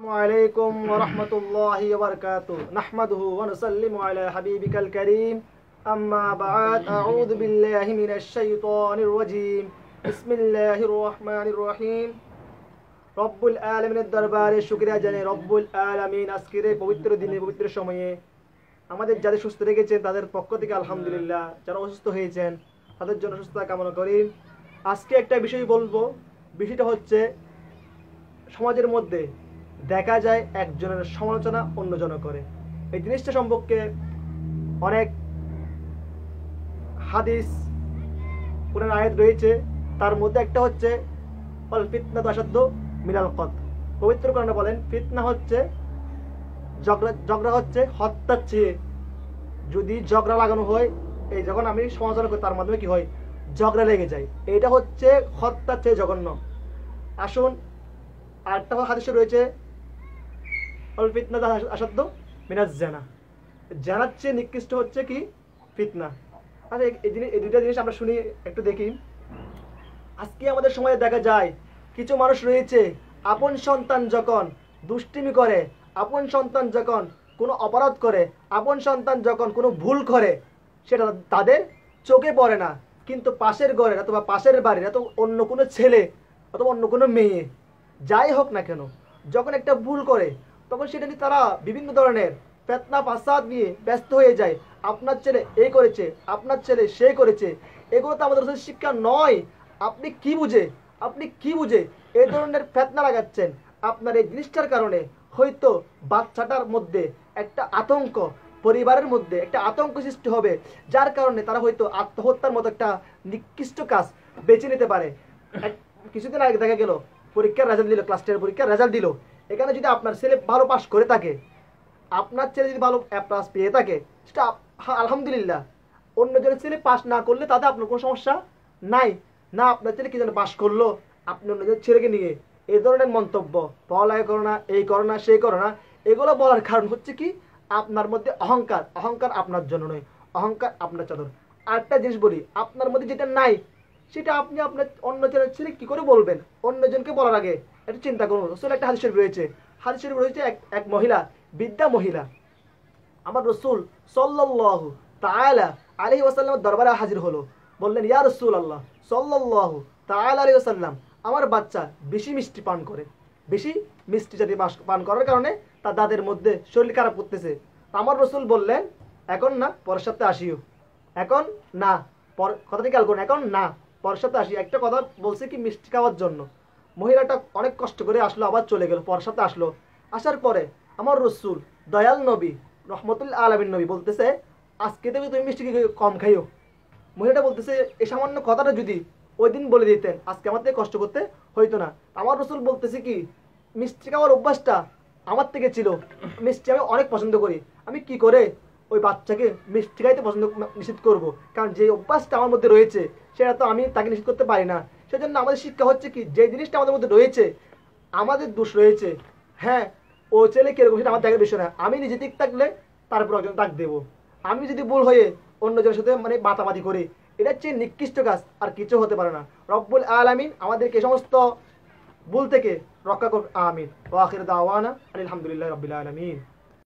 আসসালামুআলাইকুম ওয়া রাহমাতুল্লাহি ওয়া বারাকাতুহু নাহমাদুহু ওয়া নুসাল্লিমু আলা হাবিবিকাল কারীম আম্মা বা'দ আউযু বিল্লাহি মিনাশ শাইতানির রাজীম বিসমিল্লাহির রহমানির রহিম রব্বুল আলামিনের দরবারে শুকরিয়া জানাই রব্বুল আলামিন আজকের এই পবিত্র দিনে পবিত্র সময়ে আমাদের যাদের সুস্থ রেখেছেন তাদের পক্ষ থেকে আলহামদুলিল্লাহ, যারা অসুস্থ হয়েছেন তাদের জন্য সুস্থতা কামনা করি। আজকে একটা বিষয় বলবো, বিষয়টা হচ্ছে সমাজের মধ্যে দেখা যায় একজনের সমালোচনা অন্যজন করে। এই জিনিসটা সম্পর্কে অনেক হাদিস কোরআন আয়াত রয়েছে, তার মধ্যে একটা হচ্ছে অল ফিতনাতু আশাদ্দু মিনাল কতল। পবিত্র কোরআনে বলেন ফিতনা হচ্ছে ঝগড়া হচ্ছে হত্যার চেয়ে। যদি ঝগড়া লাগানো হয়, এই যখন আমি সমালোচনা করি তার মাধ্যমে কি হয়, ঝগড়া লেগে যায়, এটা হচ্ছে হত্যার চেয়ে জঘন্য। আসুন আরেকটা হাদিসে রয়েছে অল ফিতনাতু আশাদ্দু মিনাজ জিনা, জানার চেয়ে নিকৃষ্ট হচ্ছে কি ফিতনা। আচ্ছা, এই দুইটা জিনিস আমরা শুনি, একটু দেখি। আজকে আমাদের সময়ে দেখা যায় কিছু মানুষ রয়েছে আপন সন্তান যখন দুষ্টিমি করে, আপন সন্তান যখন কোনো অপরাধ করে, আপন সন্তান যখন কোনো ভুল করে, সেটা তাদের চোখে পড়ে না, কিন্তু পাশের ঘরের অথবা পাশের বাড়ির অথবা অন্য কোনো ছেলে অথবা অন্য কোনো মেয়ে যাই হোক না কেন, যখন একটা ভুল করে তখন সেটা নিয়ে তারা বিভিন্ন ধরনের ফিতনা ফাসাদ নিয়ে ব্যস্ত হয়ে যায়। আপনার ছেলে এই করেছে, আপনার ছেলে সে করেছে, এগুলো তো আমাদের শিক্ষা নয়। আপনি কি বুঝে এই ধরনের ফিতনা লাগাচ্ছেন? আপনার এই জিনিসটার কারণে হয়তো বাচ্চাটার মধ্যে একটা আতঙ্ক, পরিবারের মধ্যে একটা আতঙ্ক সৃষ্টি হবে, যার কারণে তারা হয়তো আত্মহত্যার মতো একটা নিকৃষ্ট কাজ বেছে নিতে পারে। কিছুদিন আগে দেখা গেল পরীক্ষার রেজাল্ট দিল, ক্লাস 10 পরীক্ষার রেজাল্ট দিল। এখানে যদি আপনার ছেলে ভালো পাস করে থাকে, আপনার ছেলে যদি ভালো A+ পেয়ে থাকে, সেটা আলহামদুলিল্লাহ। অন্যজনের ছেলে পাস না করলে তাতে আপনার কোনো সমস্যা নাই। না আপনার ছেলে কি যেন পাস করলো, আপনি অন্যজনের ছেলেকে নিয়ে এই ধরনের মন্তব্য, পড়ালেখা করো না, এই করো না, সেই করো না, এগুলো বলার কারণ হচ্ছে কি আপনার মধ্যে অহংকার। অহংকার আপনার জন্য নয়, অহংকার আপনার চাদর। আরেকটা জিনিস বলি, আপনার মধ্যে যেটা নাই সেটা আপনি আপনার অন্যজনের ছেলে কি করে বলবেন? অন্যজনকে বলার আগে একটু চিন্তা করুন। রসুল একটা হাদিস শরীফ রয়েছে, হাদিস শরীফ রয়েছে এক মহিলা, বৃদ্ধা মহিলা, আমার রসুল সাল্লাল্লাহু তাআলা আলাইহি ওয়াসাল্লামের দরবারে হাজির হলো। বললেন, ইয়া রাসূলুল্লাহ সাল্লাল্লাহু তাআলা আলাইহি ওয়াসাল্লাম, আমার বাচ্চা বেশি মিষ্টি পান করে, বেশি মিষ্টি জাতীয় পান করার কারণে তার দাঁতের মধ্যে শরীর খারাপ করতেছে। আমার রসুল বললেন, এখন না, পরের সপ্তাহে আসিও। এখন না, কথাটি খেয়াল করুন, এখন না, পরের সপ্তাহে আসি। একটা কথা বলছে কি মিষ্টি খাওয়ার জন্য। মহিলাটা অনেক কষ্ট করে আসলো, আবার চলে গেল। পরের সপ্তাহে আসলো, আসার পরে আমার রসুল দয়াল নবী রহমতুল আলামিন নবী বলতেছে, আজকে থেকে তুমি মিষ্টি কম খাইও। মহিলাটা বলতেছে, এই সামান্য কথাটা যদি ওই দিন বলে দিতেন আজকে আমার থেকে কষ্ট করতে হইতো না। আমার রসুল বলতেছে কি, মিষ্টি খাওয়ার অভ্যাসটা আমার থেকে ছিল, মিষ্টি আমি অনেক পছন্দ করি, আমি কি করে ওই বাচ্চাকে মিষ্টি খাইতে নিষেধ করব? কারণ যে অভ্যাসটা আমার মধ্যে রয়েছে সেটা তো আমি তাকে নিষেধ করতে পারি না। সেজন্য আমাদের শিক্ষা হচ্ছে কি, যে জিনিসটা আমাদের মধ্যে রয়েছে, আমাদের দোষ রয়েছে, হ্যাঁ, ও ছেলে কিরকম সেটা আমার দেখার বিষয় না। আমি নিজে ঠিক থাকলে তারপর একজন ডাক দেবো। আমি যদি ভুল হয়ে অন্যজনের সাথে মাতামাতি করি, এটা হচ্ছে নিকৃষ্ট কাজ, আর কিছু হতে পারে না। রব্বুল আলামিন আমাদেরকে সমস্ত ভুল থেকে রক্ষা করুন, আমিন। ওয়া আখির দাওয়ানা আলহামদুলিল্লাহি রাব্বিল আলামিন।